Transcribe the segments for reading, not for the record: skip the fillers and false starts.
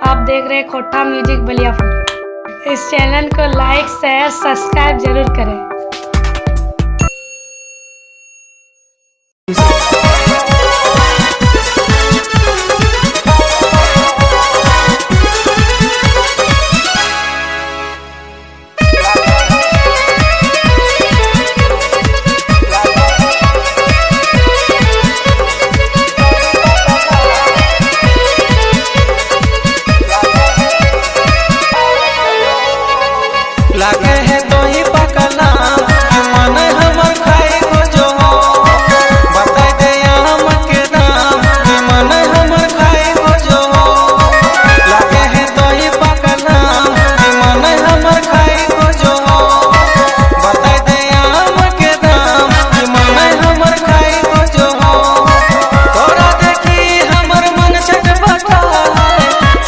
आप देख रहे हैं खोटा म्यूजिक बलियापुर। इस चैनल को लाइक शेयर सब्सक्राइब जरूर करें। लागे है तो ही पकला मन हमर खाए को जो हो बता दे हम के दाम कि मन हमर खाए को जो हो लागे है तो ही पकला मन हमर खाए को जो हो बता दे हम के दाम कि मन हमर खाए को जो हो तोरा देखी हमर मन छटपटा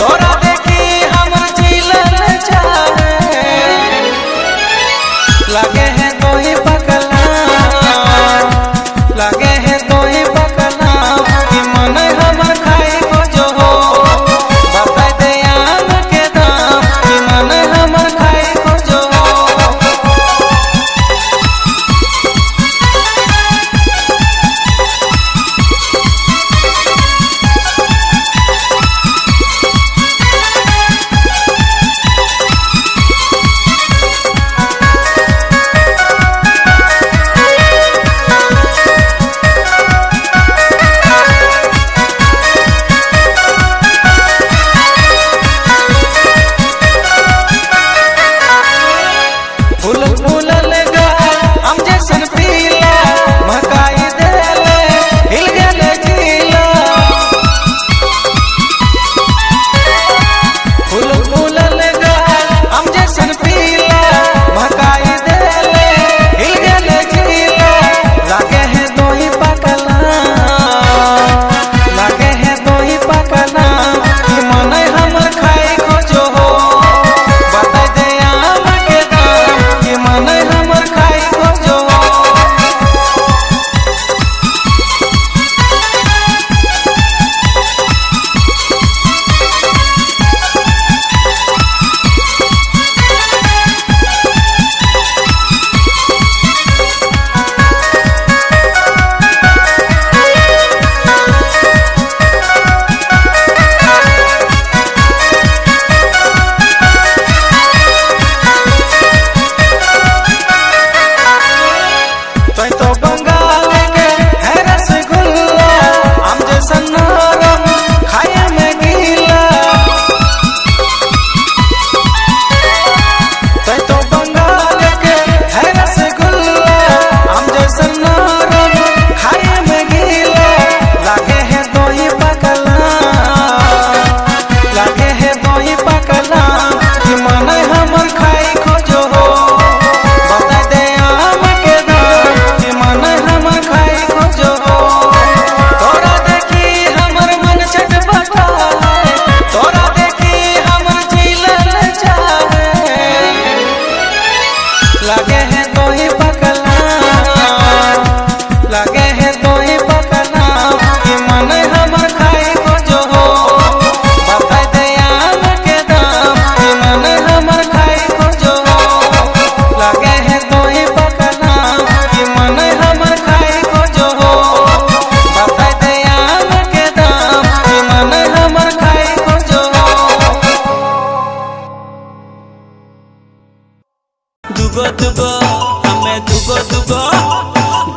तोरा देखी हमर जिलन चाहे लगे हैं तो ही पकला लगे हैं तो ही पकला कि मन हमर खाए को जो हो बता दे आम के दाम कि मन हमर खाए को जो हो फूल फूलल गा हम जैसन पीला महकाई देले हिल गेले जिला फूल फूलल गा हम जैसन पीला महकाई देले हिल गेले जिला लागे है दो ही पकला लागे है दो ही पकला कि मन हमर खाए को जो हो बता दे आम के दाम कि मन हमर खाए को जो हो तो बंगाल के है रसगुल्ला हम जैसन नरम खाए में गीला तो बंगाल के है रसगुल्ला हम जैसन नरम खाए में गीला लागे है दो ही पकला लागे है दो ही पकला कि मन हमर खाए को जो हो बता दे आम के दाम कि मन हमर खाए को जो हो तोरा देखी हमर मन छटपटा तोरा देखी हमर जिलन चाहे लागे है तो ही पकला लागे है तो ही पकला कि मन हमर खाए को जो हो बता दे आम के दाम कि मन हमर खाए को जो हो लागे है तो ही पकला कि मन हमर खाए को जो हो बता दे आम के दाम कि मन हमर खाए को जो हो दुगो दुगो हमें दुगो दुगो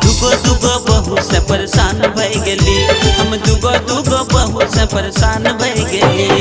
दुगो दुगो बहू से परेशान भई गेली हम दुगो दुगो बहू से परेशान भई गेली